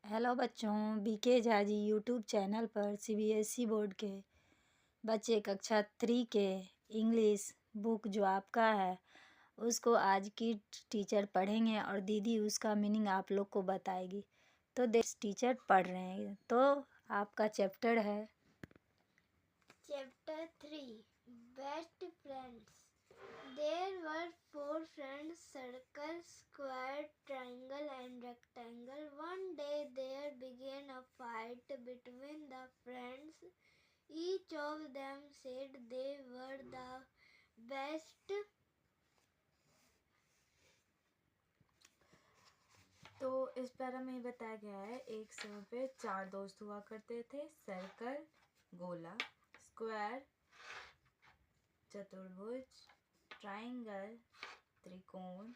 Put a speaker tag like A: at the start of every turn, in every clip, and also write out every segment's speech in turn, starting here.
A: Hello बच्चों, BK Jha ji YouTube channel पर CBSE board के बच्चे कक्षा 3 के इंग्लिश बुक जो आपका है उसको आज की टीचर पढ़ेंगे और दीदी उसका मीनिंग आप लोग को बताएगी। तो टीचर पढ़ रहे हैं, तो आपका चैप्टर है
B: Chapter 3 Best Friends. There were 4 friends, circle, square, triangle, and rectangle. One day there began a fight between the friends. Each of them said they were the best.
C: तो इस पैरा में बताया गया है, एक समय पे 4 दोस्त हुआ करते थे। सर्कल, गोला, स्क्वायर, चतुर्भुज, ट्राइंगल, त्रिकोण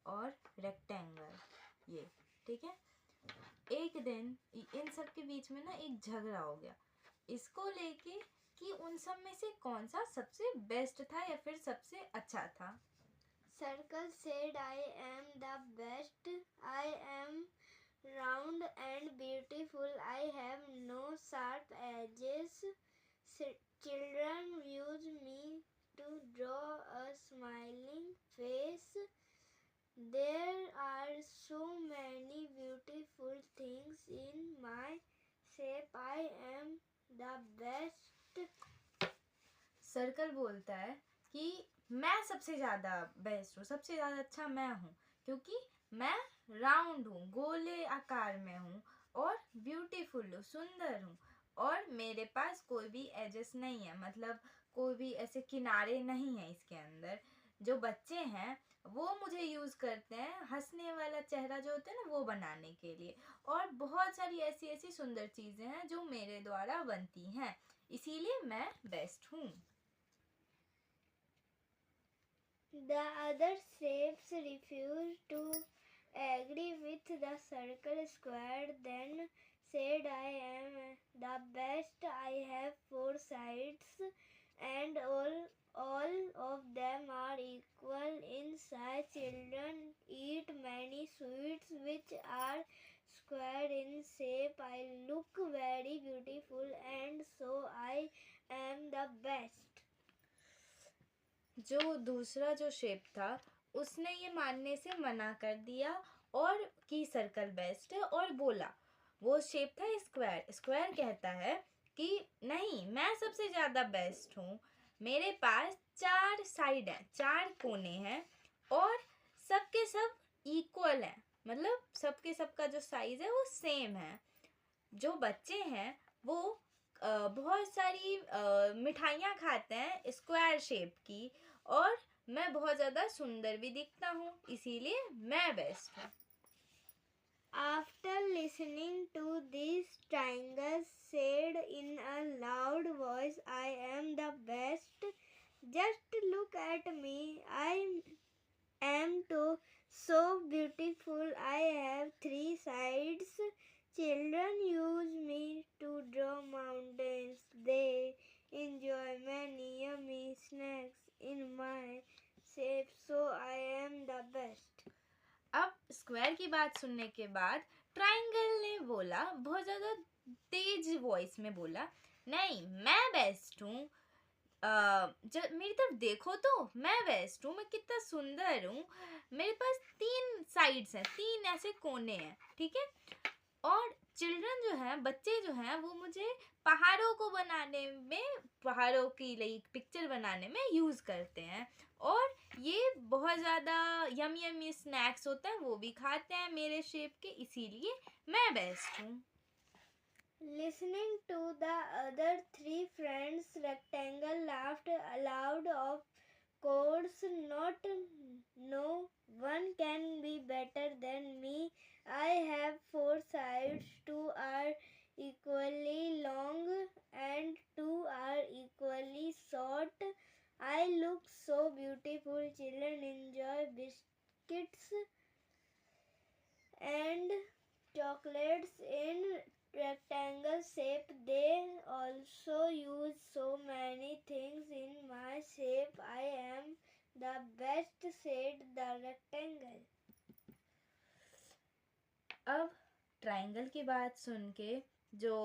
C: और रेक्टेंगल। ये ठीक है। एक दिन इन सब के बीच में ना एक झगड़ा हो गया, इसको लेके कि उन सब में से कौन सा सबसे बेस्ट था या फिर सबसे अच्छा था।
B: Circle said, I am the best. I am round and beautiful. I have no sharp edges. Children use me to draw a smiling face. There are so many beautiful things in my shape. I am the best.
C: Circle बोलता है कि मैं सबसे ज़्यादा best हूँ, सबसे ज़्यादा अच्छा मैं हूँ, क्योंकि मैं राउंड हूँ, गोले आकार में हूँ और ब्यूटीफुल हूँ, सुंदर हूँ, और मेरे पास कोई भी एजेस नहीं है, मतलब कोई भी ऐसे किनारे नहीं है इसके अंदर। जो बच्चे हैं वो मुझे यूज़ करते हैं हंसने वाला चेहरा जो होता है ना, वो बनाने के लिए, और बहुत सारी ऐसी ऐसी सुंदर चीज़ें हैं जो मेरे द्वारा बनती हैं, इसीलिए मैं बेस्ट हूँ।
B: The other shapes refused to agree with the circle. Square then said, I am the best. I have 4 sides and all of them are equal in size. Children eat many sweets which are square in shape. I look very beautiful and so I am the best.
C: जो दूसरा जो shape था उसने ये मानने से मना कर दिया और कि सर्कल बेस्ट है, और बोला वो शेप था स्क्वायर। स्क्वायर कहता है कि नहीं, मैं सबसे ज़्यादा बेस्ट हूँ, मेरे पास 4 साइड हैं, 4 कोने हैं और सबके सब इक्वल हैं, मतलब सबके सबका जो साइज है वो सेम है। जो बच्चे हैं वो बहुत सारी मिठाइयाँ खाते हैं स्क्वायर शेप की, और मैं बहुत ज़्यादा सुंदर भी दिखता हूँ, इसीलिए मैं बेस्ट हूँ।
B: After listening to these, triangles said in a loud voice, I am the best. Just look at me. I am so beautiful. I have 3 sides. Children use me to draw mountains. They enjoy many yummy snacks in my shape, so I am the best.
C: अब square की बात सुनने के बाद triangle ने बोला, बहुत ज़्यादा तेज वॉइस में बोला, नहीं, मैं बेस्ट हूँ, जब मेरी तरफ देखो तो मैं बेस्ट हूँ, मैं कितना सुंदर हूँ, मेरे पास 3 साइड्स हैं, 3 ऐसे कोने हैं, ठीक है। और चिल्ड्रन जो हैं, बच्चे जो हैं, वो मुझे पहाड़ों को बनाने में, पहाड़ों की लाइक पिक्चर बनाने में यूज़ करते हैं, और ये बहुत ज़्यादा यमी यमी स्नैक्स होता है वो भी खाते हैं मेरे शेप के, इसीलिए मैं बेस्ट हूँ।
B: Listening to the other 3 friends, Rectangle laughed aloud. Of course not. No one can be better than me. I have 4 sides. 2 are equally long and 2 are equally short. I look so beautiful. Children enjoy biscuits and chocolates in rectangle shape. They also use so many things in my shape. I am the best, said the rectangle.
C: अब triangle की बात सुन के जो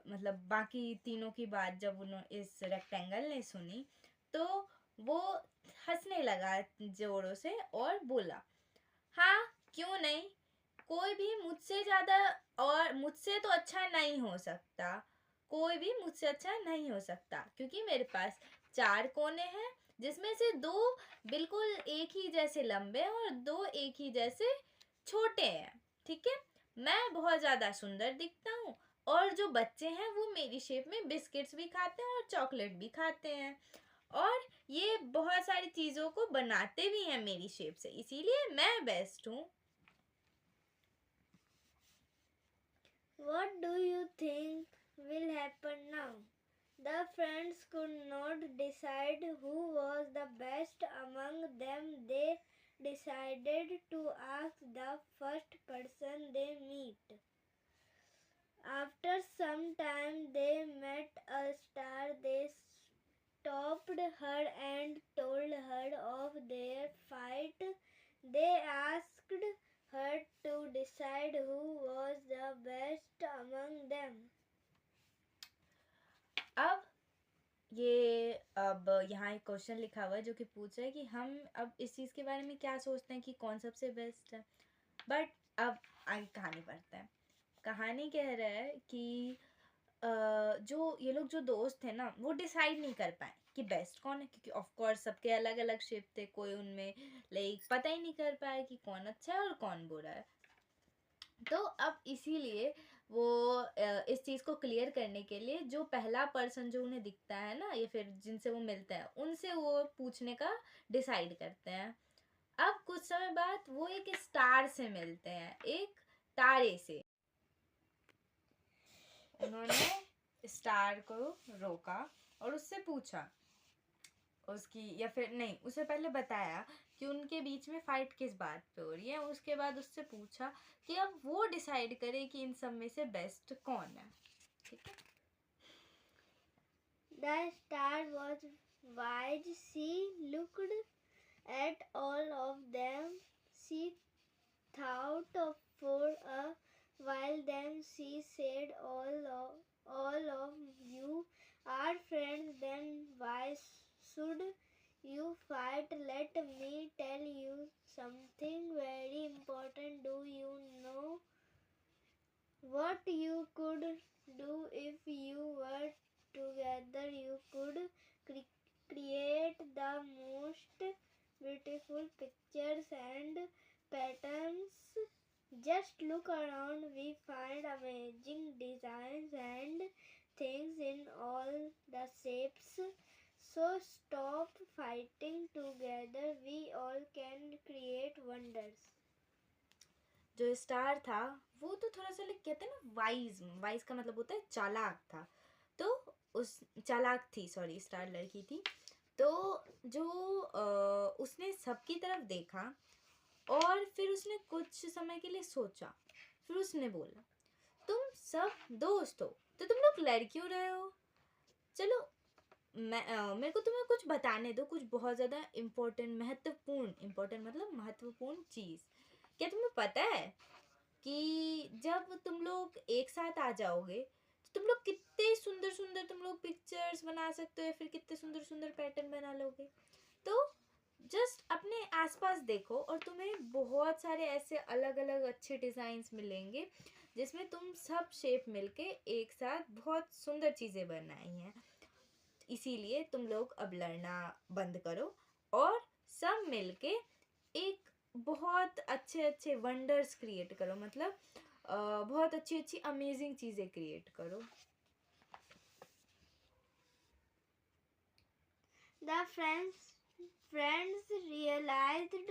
C: मतलब बाकी तीनों की बात जब उन्होंने इस रेक्टेंगल ने सुनी तो वो हंसने लगा जोरों से और बोला, हाँ क्यों नहीं, कोई भी मुझसे ज़्यादा और मुझसे तो अच्छा नहीं हो सकता, कोई भी मुझसे अच्छा नहीं हो सकता, क्योंकि मेरे पास 4 कोने हैं जिसमें से 2 बिल्कुल एक ही जैसे लंबे हैं और 2 एक ही जैसे छोटे हैं। ठीक है, मैं बहुत ज़्यादा सुंदर दिखता हूँ और जो बच्चे हैं वो मेरी शेप में बिस्किट्स भी खाते हैं और चॉकलेट भी खाते हैं और ये बहुत सारी चीज़ों को बनाते भी हैं मेरी शेप से, इसीलिए मैं बेस्ट हूँ।
B: What do you think will happen now? The friends could not decide who was the best among them. They decided to ask the first person they meet. After some time, they met a star. They stopped her and told her of their fight. They asked her to decide who was the best among them.
C: अब यहाँ एक question लिखा हुआ है जो कि पूछ रहा है कि हम अब इस चीज़ के बारे में क्या सोचते हैं कि कौन सबसे बेस्ट है। बट अब आगे कहानी पढ़ते हैं। कहानी कह रहा है कि जो ये लोग जो दोस्त थे ना वो डिसाइड नहीं कर पाए कि बेस्ट कौन है, क्योंकि ऑफ कोर्स सबके अलग अलग शेप थे, कोई उनमें लाइक पता ही नहीं कर पाया कि कौन अच्छा है और कौन बुरा है। तो अब इसीलिए वो इस चीज़ को क्लियर करने के लिए जो पहला पर्सन जो उन्हें दिखता है ना या फिर जिनसे वो मिलते हैं उनसे वो पूछने का डिसाइड करते हैं। अब कुछ समय बाद वो एक स्टार से मिलते हैं, एक तारे से। उन्होंने स्टार को रोका और उससे पूछा उसकी, या फिर नहीं, उससे पहले बताया कि उनके बीच में फाइट किस बात पे हो रही है। उसके बाद उससे पूछा कि अब वो डिसाइड करे कि इन सब में से बेस्ट कौन है। ठीक है,
B: The star was wise. She looked at all of them. She thought for a while. Then she said, all of you are friends. Then why should you fight? Let me tell you something very important. Do you know what you could do if you were together? You could create the most beautiful pictures and patterns. Just look around. We find amazing designs and things in all the shapes. So stop fighting together. We all can create wonders.
C: जो star था वो तो थोड़ा सा like कहते हैं ना wise, wise का मतलब होता है चालाक था। तो उस चालाक थी, सॉरी स्टार लड़की थी। तो जो उसने सबकी तरफ देखा और फिर उसने कुछ समय के लिए सोचा, फिर उसने बोला, तुम सब दोस्त हो तो तुम लोग लड़ क्यों रहे हो? चलो मेरे को तुम्हें कुछ बताने दो, कुछ बहुत ज़्यादा इम्पोर्टेंट मतलब महत्वपूर्ण चीज़। क्या तुम्हें पता है कि जब तुम लोग एक साथ आ जाओगे तो तुम लोग कितने सुंदर सुंदर तुम लोग पिक्चर्स बना सकते हो या फिर कितने सुंदर सुंदर पैटर्न बना लोगे। तो जस्ट अपने आसपास देखो और तुम्हें बहुत सारे ऐसे अलग अलग अच्छे डिज़ाइंस मिलेंगे जिसमें तुम सब शेप मिलके एक साथ बहुत सुंदर चीज़ें बनाई हैं। इसीलिए तुम लोग अब लड़ना बंद करो और सब मिलके एक बहुत अच्छे अच्छे वंडर्स क्रिएट करो, मतलब बहुत अच्छी अच्छी अमेजिंग चीज़ें क्रिएट करो।
B: The friends realized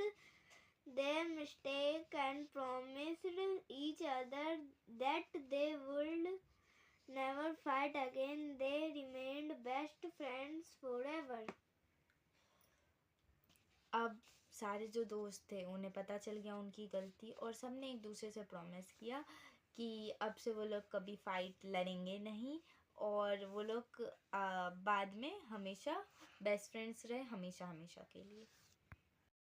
B: their mistake and promised each other that they would never fight again. They remained best friends forever.
C: अब सारे जो दोस्त थे उन्हें पता चल गया उनकी गलती और सबने एक दूसरे से प्रॉमिस किया कि अब से वो लोग कभी फाइट लड़ेंगे नहीं और वो लोग बाद में हमेशा बेस्ट फ्रेंड्स रहे, हमेशा हमेशा के लिए।